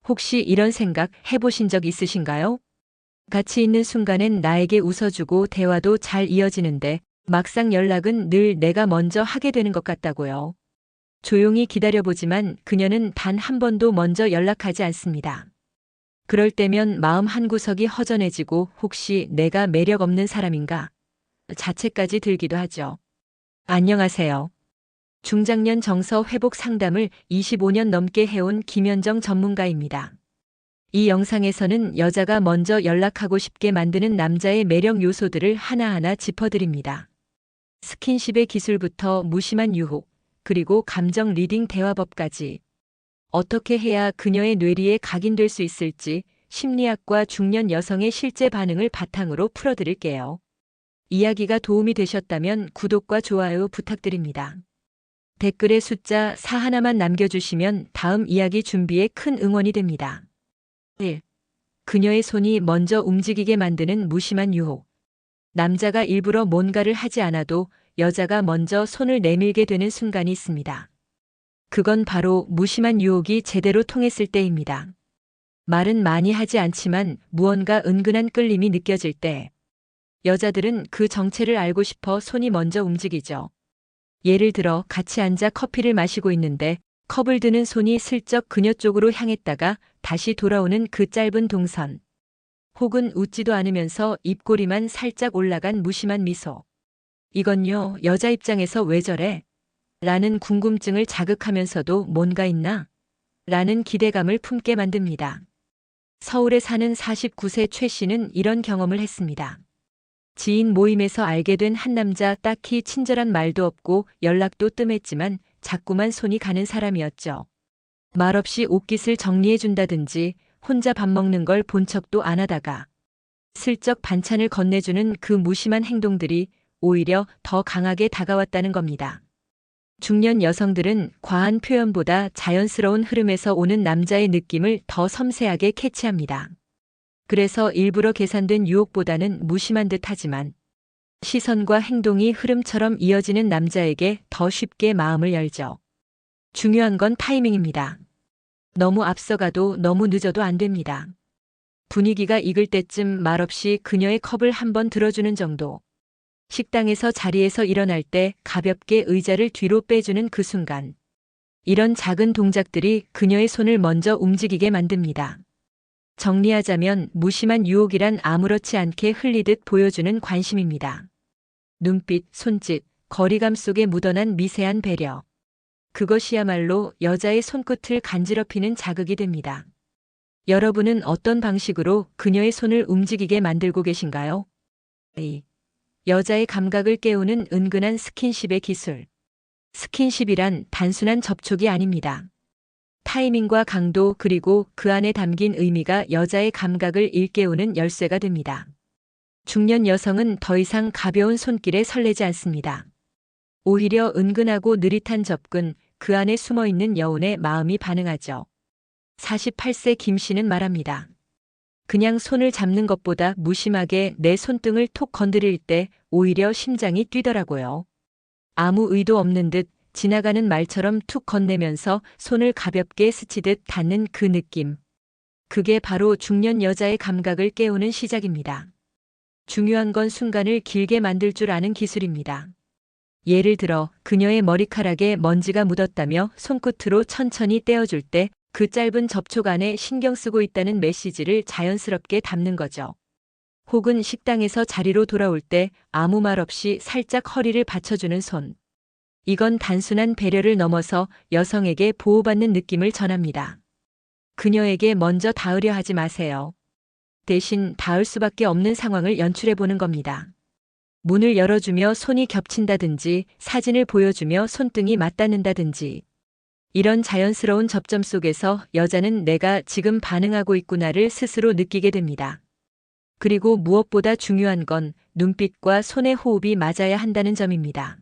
혹시 이런 생각 해보신 적 있으신가요? 같이 있는 순간엔 나에게 웃어주고 대화도 잘 이어지는데 막상 연락은 늘 내가 먼저 하게 되는 것 같다고요. 조용히 기다려보지만 그녀는 단 한 번도 먼저 연락하지 않습니다. 그럴 때면 마음 한구석이 허전해지고 혹시 내가 매력 없는 사람인가? 자책까지 들기도 하죠. 안녕하세요. 중장년 정서 회복 상담을 25년 넘게 해온 김현정 전문가입니다. 이 영상에서는 여자가 먼저 연락하고 싶게 만드는 남자의 매력 요소들을 하나하나 짚어드립니다. 스킨십의 기술부터 무심한 유혹, 그리고 감정 리딩 대화법까지 어떻게 해야 그녀의 뇌리에 각인될 수 있을지 심리학과 중년 여성의 실제 반응을 바탕으로 풀어드릴게요. 이야기가 도움이 되셨다면 구독과 좋아요 부탁드립니다. 댓글에 숫자 4 하나만 남겨주시면 다음 이야기 준비에 큰 응원이 됩니다. 1. 그녀의 손이 먼저 움직이게 만드는 무심한 유혹. 남자가 일부러 뭔가를 하지 않아도 여자가 먼저 손을 내밀게 되는 순간이 있습니다. 그건 바로 무심한 유혹이 제대로 통했을 때입니다. 말은 많이 하지 않지만 무언가 은근한 끌림이 느껴질 때 여자들은 그 정체를 알고 싶어 손이 먼저 움직이죠. 예를 들어 같이 앉아 커피를 마시고 있는데 컵을 드는 손이 슬쩍 그녀 쪽으로 향했다가 다시 돌아오는 그 짧은 동선. 혹은 웃지도 않으면서 입꼬리만 살짝 올라간 무심한 미소. 이건요, 여자 입장에서 왜 저래? 라는 궁금증을 자극하면서도 뭔가 있나? 라는 기대감을 품게 만듭니다. 서울에 사는 49세 최 씨는 이런 경험을 했습니다. 지인 모임에서 알게 된 한 남자, 딱히 친절한 말도 없고 연락도 뜸했지만 자꾸만 손이 가는 사람이었죠. 말없이 옷깃을 정리해준다든지 혼자 밥 먹는 걸 본 척도 안 하다가 슬쩍 반찬을 건네주는 그 무심한 행동들이 오히려 더 강하게 다가왔다는 겁니다. 중년 여성들은 과한 표현보다 자연스러운 흐름에서 오는 남자의 느낌을 더 섬세하게 캐치합니다. 그래서 일부러 계산된 유혹보다는 무심한 듯 하지만 시선과 행동이 흐름처럼 이어지는 남자에게 더 쉽게 마음을 열죠. 중요한 건 타이밍입니다. 너무 앞서가도 너무 늦어도 안 됩니다. 분위기가 익을 때쯤 말없이 그녀의 컵을 한번 들어주는 정도. 식당에서 자리에서 일어날 때 가볍게 의자를 뒤로 빼주는 그 순간. 이런 작은 동작들이 그녀의 손을 먼저 움직이게 만듭니다. 정리하자면 무심한 유혹이란 아무렇지 않게 흘리듯 보여주는 관심입니다. 눈빛, 손짓, 거리감 속에 묻어난 미세한 배려. 그것이야말로 여자의 손끝을 간지럽히는 자극이 됩니다. 여러분은 어떤 방식으로 그녀의 손을 움직이게 만들고 계신가요? 2. 여자의 감각을 깨우는 은근한 스킨십의 기술. 스킨십이란 단순한 접촉이 아닙니다. 타이밍과 강도 그리고 그 안에 담긴 의미가 여자의 감각을 일깨우는 열쇠가 됩니다. 중년 여성은 더 이상 가벼운 손길에 설레지 않습니다. 오히려 은근하고 느릿한 접근, 그 안에 숨어있는 여운에 마음이 반응하죠. 48세 김 씨는 말합니다. 그냥 손을 잡는 것보다 무심하게 내 손등을 톡 건드릴 때 오히려 심장이 뛰더라고요. 아무 의도 없는 듯 지나가는 말처럼 툭 건네면서 손을 가볍게 스치듯 닿는 그 느낌. 그게 바로 중년 여자의 감각을 깨우는 시작입니다. 중요한 건 순간을 길게 만들 줄 아는 기술입니다. 예를 들어 그녀의 머리카락에 먼지가 묻었다며 손끝으로 천천히 떼어줄 때 그 짧은 접촉 안에 신경 쓰고 있다는 메시지를 자연스럽게 담는 거죠. 혹은 식당에서 자리로 돌아올 때 아무 말 없이 살짝 허리를 받쳐주는 손. 이건 단순한 배려를 넘어서 여성에게 보호받는 느낌을 전합니다. 그녀에게 먼저 닿으려 하지 마세요. 대신 닿을 수밖에 없는 상황을 연출해보는 겁니다. 문을 열어주며 손이 겹친다든지 사진을 보여주며 손등이 맞닿는다든지 이런 자연스러운 접점 속에서 여자는 내가 지금 반응하고 있구나를 스스로 느끼게 됩니다. 그리고 무엇보다 중요한 건 눈빛과 손의 호흡이 맞아야 한다는 점입니다.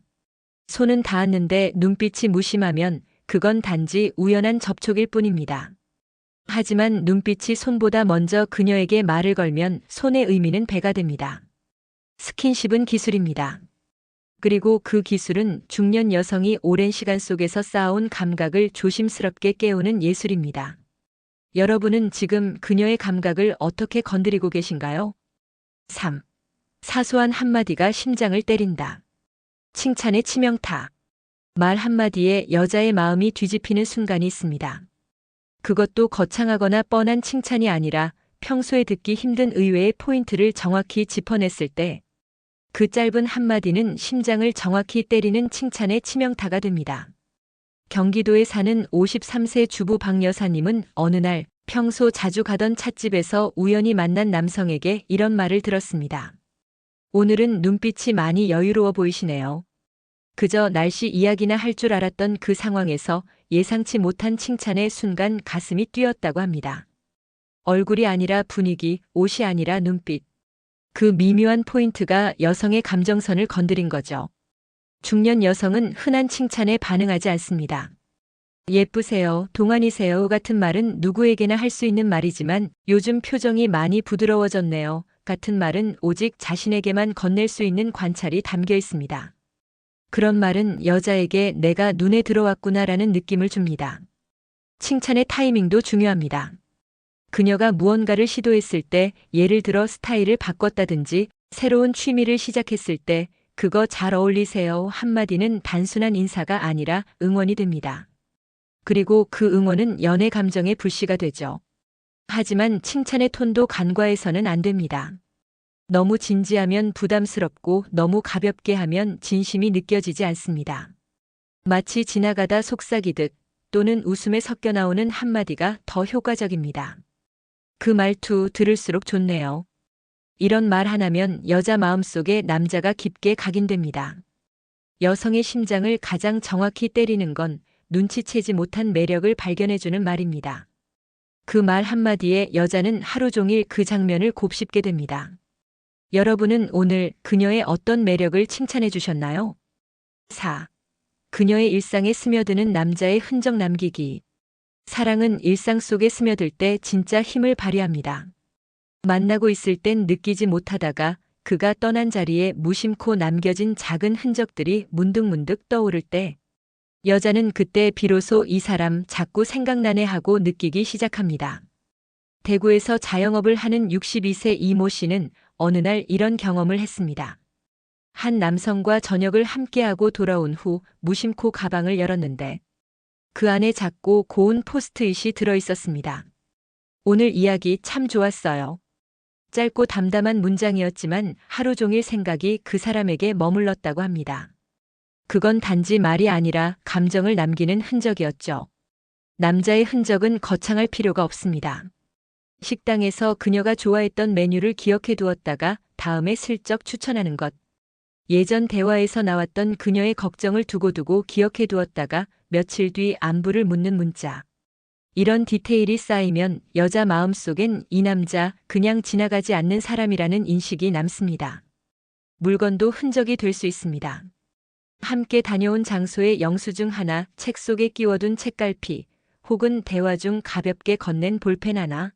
손은 닿았는데 눈빛이 무심하면 그건 단지 우연한 접촉일 뿐입니다. 하지만 눈빛이 손보다 먼저 그녀에게 말을 걸면 손의 의미는 배가 됩니다. 스킨십은 기술입니다. 그리고 그 기술은 중년 여성이 오랜 시간 속에서 쌓아온 감각을 조심스럽게 깨우는 예술입니다. 여러분은 지금 그녀의 감각을 어떻게 건드리고 계신가요? 3. 사소한 한마디가 심장을 때린다. 칭찬의 치명타. 말 한마디에 여자의 마음이 뒤집히는 순간이 있습니다. 그것도 거창하거나 뻔한 칭찬이 아니라 평소에 듣기 힘든 의외의 포인트를 정확히 짚어냈을 때 그 짧은 한마디는 심장을 정확히 때리는 칭찬의 치명타가 됩니다. 경기도에 사는 53세 주부 박 여사님은 어느 날 평소 자주 가던 찻집에서 우연히 만난 남성에게 이런 말을 들었습니다. 오늘은 눈빛이 많이 여유로워 보이시네요. 그저 날씨 이야기나 할 줄 알았던 그 상황에서 예상치 못한 칭찬에 순간 가슴이 뛰었다고 합니다. 얼굴이 아니라 분위기, 옷이 아니라 눈빛. 그 미묘한 포인트가 여성의 감정선을 건드린 거죠. 중년 여성은 흔한 칭찬에 반응하지 않습니다. 예쁘세요, 동안이세요 같은 말은 누구에게나 할 수 있는 말이지만 요즘 표정이 많이 부드러워졌네요 같은 말은 오직 자신에게만 건넬 수 있는 관찰이 담겨 있습니다. 그런 말은 여자에게 내가 눈에 들어왔구나라는 느낌을 줍니다. 칭찬의 타이밍도 중요합니다. 그녀가 무언가를 시도했을 때, 예를 들어 스타일을 바꿨다든지 새로운 취미를 시작했을 때 그거 잘 어울리세요 한마디는 단순한 인사가 아니라 응원이 됩니다. 그리고 그 응원은 연애 감정의 불씨가 되죠. 하지만 칭찬의 톤도 간과해서는 안 됩니다. 너무 진지하면 부담스럽고 너무 가볍게 하면 진심이 느껴지지 않습니다. 마치 지나가다 속삭이듯 또는 웃음에 섞여 나오는 한마디가 더 효과적입니다. 그 말투 들을수록 좋네요. 이런 말 하나면 여자 마음속에 남자가 깊게 각인됩니다. 여성의 심장을 가장 정확히 때리는 건 눈치채지 못한 매력을 발견해주는 말입니다. 그 말 한마디에 여자는 하루 종일 그 장면을 곱씹게 됩니다. 여러분은 오늘 그녀의 어떤 매력을 칭찬해 주셨나요? 4. 그녀의 일상에 스며드는 남자의 흔적 남기기. 사랑은 일상 속에 스며들 때 진짜 힘을 발휘합니다. 만나고 있을 땐 느끼지 못하다가 그가 떠난 자리에 무심코 남겨진 작은 흔적들이 문득문득 떠오를 때 여자는 그때 비로소 이 사람 자꾸 생각나네 하고 느끼기 시작합니다. 대구에서 자영업을 하는 62세 이모 씨는 어느 날 이런 경험을 했습니다. 한 남성과 저녁을 함께하고 돌아온 후 무심코 가방을 열었는데 그 안에 작고 고운 포스트잇이 들어 있었습니다. 오늘 이야기 참 좋았어요. 짧고 담담한 문장이었지만 하루 종일 생각이 그 사람에게 머물렀다고 합니다. 그건 단지 말이 아니라 감정을 남기는 흔적이었죠. 남자의 흔적은 거창할 필요가 없습니다. 식당에서 그녀가 좋아했던 메뉴를 기억해 두었다가 다음에 슬쩍 추천하는 것. 예전 대화에서 나왔던 그녀의 걱정을 두고두고 기억해 두었다가 며칠 뒤 안부를 묻는 문자. 이런 디테일이 쌓이면 여자 마음속엔 이 남자 그냥 지나가지 않는 사람이라는 인식이 남습니다. 물건도 흔적이 될 수 있습니다. 함께 다녀온 장소의 영수증 하나, 책 속에 끼워둔 책갈피, 혹은 대화 중 가볍게 건넨 볼펜 하나.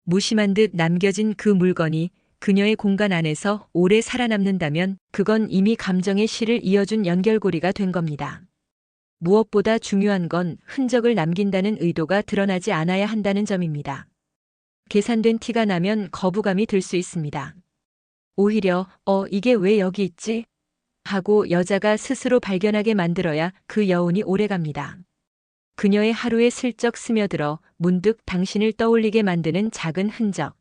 무심한 듯 남겨진 그 물건이 그녀의 공간 안에서 오래 살아남는다면 그건 이미 감정의 실을 이어준 연결고리가 된 겁니다. 무엇보다 중요한 건 흔적을 남긴다는 의도가 드러나지 않아야 한다는 점입니다. 계산된 티가 나면 거부감이 들 수 있습니다. 오히려 이게 왜 여기 있지? 하고 여자가 스스로 발견하게 만들어야 그 여운이 오래갑니다. 그녀의 하루에 슬쩍 스며들어 문득 당신을 떠올리게 만드는 작은 흔적.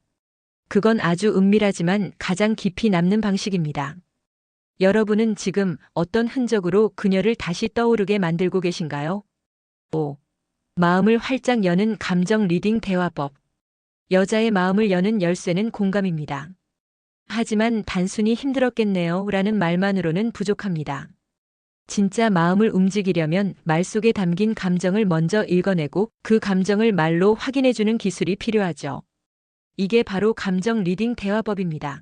그건 아주 은밀하지만 가장 깊이 남는 방식입니다. 여러분은 지금 어떤 흔적으로 그녀를 다시 떠오르게 만들고 계신가요? 5. 마음을 활짝 여는 감정 리딩 대화법. 여자의 마음을 여는 열쇠는 공감입니다. 하지만 단순히 힘들었겠네요 라는 말만으로는 부족합니다. 진짜 마음을 움직이려면 말 속에 담긴 감정을 먼저 읽어내고 그 감정을 말로 확인해주는 기술이 필요하죠. 이게 바로 감정 리딩 대화법입니다.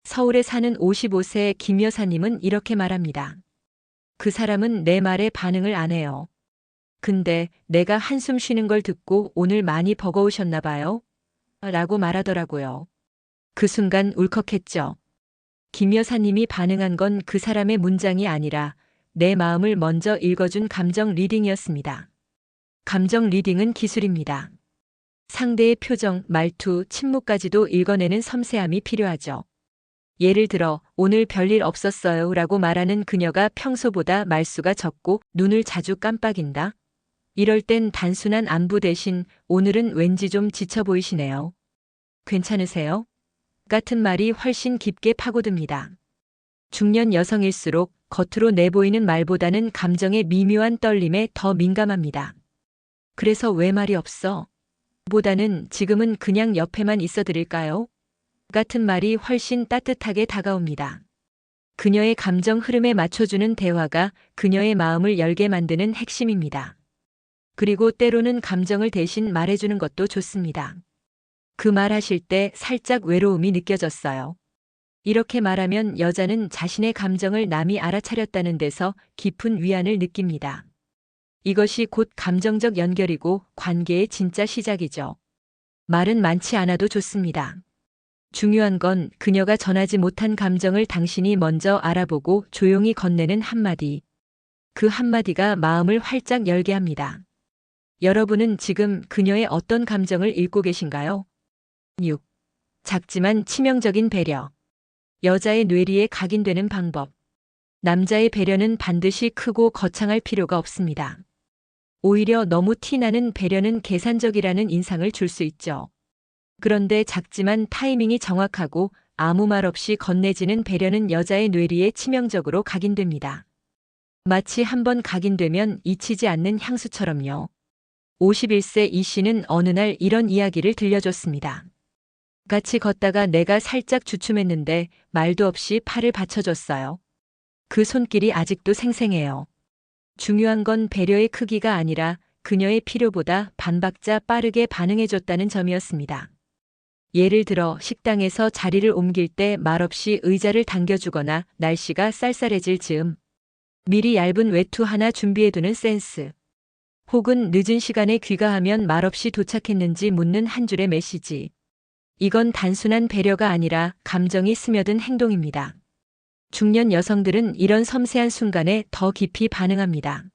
서울에 사는 55세 김 여사님은 이렇게 말합니다. 그 사람은 내 말에 반응을 안 해요. 근데 내가 한숨 쉬는 걸 듣고 오늘 많이 버거우셨나 봐요? 라고 말하더라고요. 그 순간 울컥했죠. 김 여사님이 반응한 건 그 사람의 문장이 아니라 내 마음을 먼저 읽어준 감정 리딩이었습니다. 감정 리딩은 기술입니다. 상대의 표정, 말투, 침묵까지도 읽어내는 섬세함이 필요하죠. 예를 들어, 오늘 별일 없었어요 라고 말하는 그녀가 평소보다 말수가 적고 눈을 자주 깜빡인다. 이럴 땐 단순한 안부 대신 오늘은 왠지 좀 지쳐 보이시네요. 괜찮으세요? 같은 말이 훨씬 깊게 파고듭니다. 중년 여성일수록 겉으로 내보이는 말보다는 감정의 미묘한 떨림에 더 민감합니다. 그래서 왜 말이 없어? 보다는 지금은 그냥 옆에만 있어 드릴까요? 같은 말이 훨씬 따뜻하게 다가옵니다. 그녀의 감정 흐름에 맞춰주는 대화가 그녀의 마음을 열게 만드는 핵심입니다. 그리고 때로는 감정을 대신 말해주는 것도 좋습니다. 그 말 하실 때 살짝 외로움이 느껴졌어요. 이렇게 말하면 여자는 자신의 감정을 남이 알아차렸다는 데서 깊은 위안을 느낍니다. 이것이 곧 감정적 연결이고 관계의 진짜 시작이죠. 말은 많지 않아도 좋습니다. 중요한 건 그녀가 전하지 못한 감정을 당신이 먼저 알아보고 조용히 건네는 한마디. 그 한마디가 마음을 활짝 열게 합니다. 여러분은 지금 그녀의 어떤 감정을 읽고 계신가요? 6. 작지만 치명적인 배려. 여자의 뇌리에 각인되는 방법. 남자의 배려는 반드시 크고 거창할 필요가 없습니다. 오히려 너무 티나는 배려는 계산적이라는 인상을 줄 수 있죠. 그런데 작지만 타이밍이 정확하고 아무 말 없이 건네지는 배려는 여자의 뇌리에 치명적으로 각인됩니다. 마치 한번 각인되면 잊히지 않는 향수처럼요. 51세 이 씨는 어느 날 이런 이야기를 들려줬습니다. 같이 걷다가 내가 살짝 주춤했는데 말도 없이 팔을 받쳐줬어요. 그 손길이 아직도 생생해요. 중요한 건 배려의 크기가 아니라 그녀의 필요보다 반박자 빠르게 반응해줬다는 점이었습니다. 예를 들어 식당에서 자리를 옮길 때 말없이 의자를 당겨주거나 날씨가 쌀쌀해질 즈음 미리 얇은 외투 하나 준비해두는 센스. 혹은 늦은 시간에 귀가하면 말없이 도착했는지 묻는 한 줄의 메시지. 이건 단순한 배려가 아니라 감정이 스며든 행동입니다. 중년 여성들은 이런 섬세한 순간에 더 깊이 반응합니다.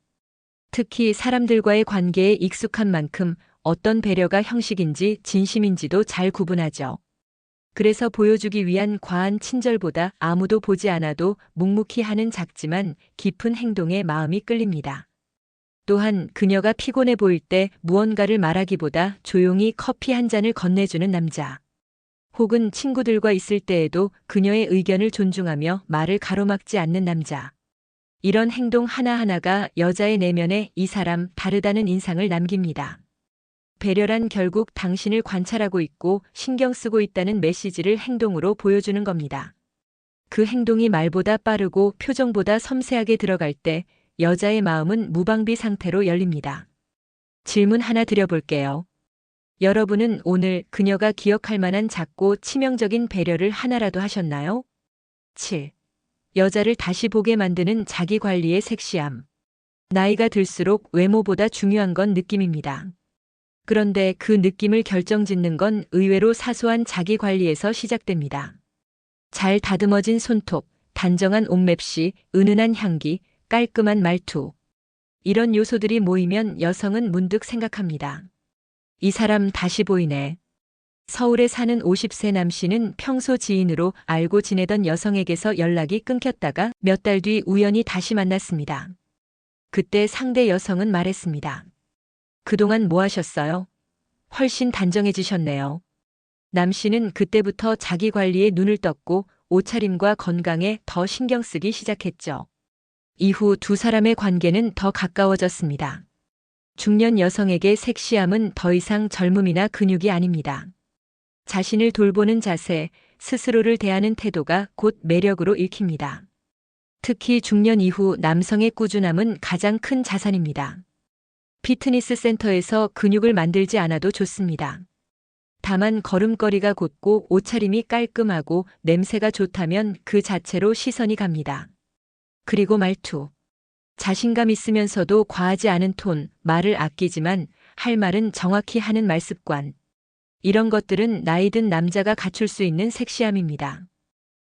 특히 사람들과의 관계에 익숙한 만큼 어떤 배려가 형식인지 진심인지도 잘 구분하죠. 그래서 보여주기 위한 과한 친절보다 아무도 보지 않아도 묵묵히 하는 작지만 깊은 행동에 마음이 끌립니다. 또한 그녀가 피곤해 보일 때 무언가를 말하기보다 조용히 커피 한 잔을 건네주는 남자. 혹은 친구들과 있을 때에도 그녀의 의견을 존중하며 말을 가로막지 않는 남자. 이런 행동 하나하나가 여자의 내면에 이 사람 다르다는 인상을 남깁니다. 배려란 결국 당신을 관찰하고 있고 신경 쓰고 있다는 메시지를 행동으로 보여주는 겁니다. 그 행동이 말보다 빠르고 표정보다 섬세하게 들어갈 때 여자의 마음은 무방비 상태로 열립니다. 질문 하나 드려볼게요. 여러분은 오늘 그녀가 기억할 만한 작고 치명적인 배려를 하나라도 하셨나요? 7. 여자를 다시 보게 만드는 자기 관리의 섹시함. 나이가 들수록 외모보다 중요한 건 느낌입니다. 그런데 그 느낌을 결정짓는 건 의외로 사소한 자기 관리에서 시작됩니다. 잘 다듬어진 손톱, 단정한 옷맵시, 은은한 향기, 깔끔한 말투. 이런 요소들이 모이면 여성은 문득 생각합니다. 이 사람 다시 보이네. 서울에 사는 50세 남씨는 평소 지인으로 알고 지내던 여성에게서 연락이 끊겼다가 몇 달 뒤 우연히 다시 만났습니다. 그때 상대 여성은 말했습니다. 그동안 뭐 하셨어요? 훨씬 단정해지셨네요. 남씨는 그때부터 자기 관리에 눈을 떴고 옷차림과 건강에 더 신경 쓰기 시작했죠. 이후 두 사람의 관계는 더 가까워졌습니다. 중년 여성에게 섹시함은 더 이상 젊음이나 근육이 아닙니다. 자신을 돌보는 자세, 스스로를 대하는 태도가 곧 매력으로 읽힙니다. 특히 중년 이후 남성의 꾸준함은 가장 큰 자산입니다. 피트니스 센터에서 근육을 만들지 않아도 좋습니다. 다만 걸음걸이가 곧고 옷차림이 깔끔하고 냄새가 좋다면 그 자체로 시선이 갑니다. 그리고 말투. 자신감 있으면서도 과하지 않은 톤, 말을 아끼지만 할 말은 정확히 하는 말습관. 이런 것들은 나이 든 남자가 갖출 수 있는 섹시함입니다.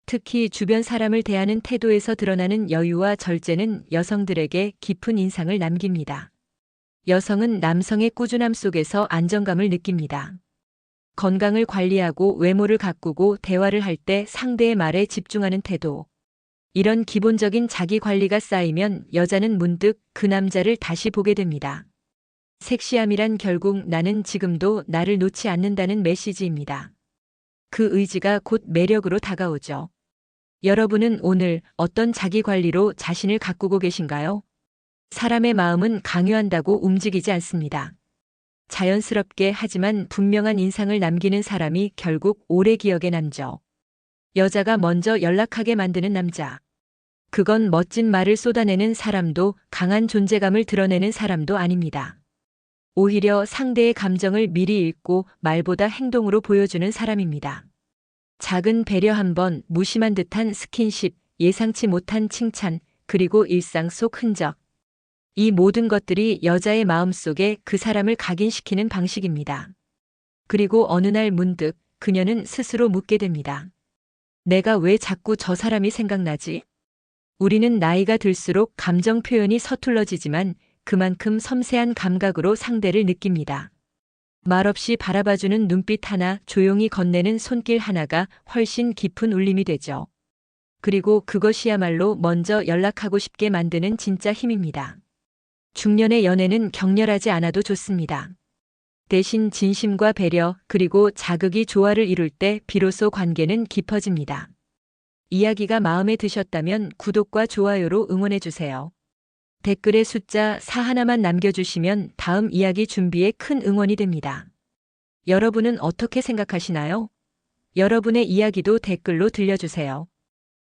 특히 주변 사람을 대하는 태도에서 드러나는 여유와 절제는 여성들에게 깊은 인상을 남깁니다. 여성은 남성의 꾸준함 속에서 안정감을 느낍니다. 건강을 관리하고 외모를 가꾸고 대화를 할 때 상대의 말에 집중하는 태도. 이런 기본적인 자기 관리가 쌓이면 여자는 문득 그 남자를 다시 보게 됩니다. 섹시함이란 결국 나는 지금도 나를 놓지 않는다는 메시지입니다. 그 의지가 곧 매력으로 다가오죠. 여러분은 오늘 어떤 자기 관리로 자신을 가꾸고 계신가요? 사람의 마음은 강요한다고 움직이지 않습니다. 자연스럽게 하지만 분명한 인상을 남기는 사람이 결국 오래 기억에 남죠. 여자가 먼저 연락하게 만드는 남자. 그건 멋진 말을 쏟아내는 사람도 강한 존재감을 드러내는 사람도 아닙니다. 오히려 상대의 감정을 미리 읽고 말보다 행동으로 보여주는 사람입니다. 작은 배려 한 번, 무심한 듯한 스킨십, 예상치 못한 칭찬, 그리고 일상 속 흔적. 이 모든 것들이 여자의 마음속에 그 사람을 각인시키는 방식입니다. 그리고 어느 날 문득 그녀는 스스로 묻게 됩니다. 내가 왜 자꾸 저 사람이 생각나지? 우리는 나이가 들수록 감정 표현이 서툴러지지만 그만큼 섬세한 감각으로 상대를 느낍니다. 말없이 바라봐주는 눈빛 하나, 조용히 건네는 손길 하나가 훨씬 깊은 울림이 되죠. 그리고 그것이야말로 먼저 연락하고 싶게 만드는 진짜 힘입니다. 중년의 연애는 격렬하지 않아도 좋습니다. 대신 진심과 배려 그리고 자극이 조화를 이룰 때 비로소 관계는 깊어집니다. 이야기가 마음에 드셨다면 구독과 좋아요로 응원해주세요. 댓글에 숫자 4 하나만 남겨주시면 다음 이야기 준비에 큰 응원이 됩니다. 여러분은 어떻게 생각하시나요? 여러분의 이야기도 댓글로 들려주세요.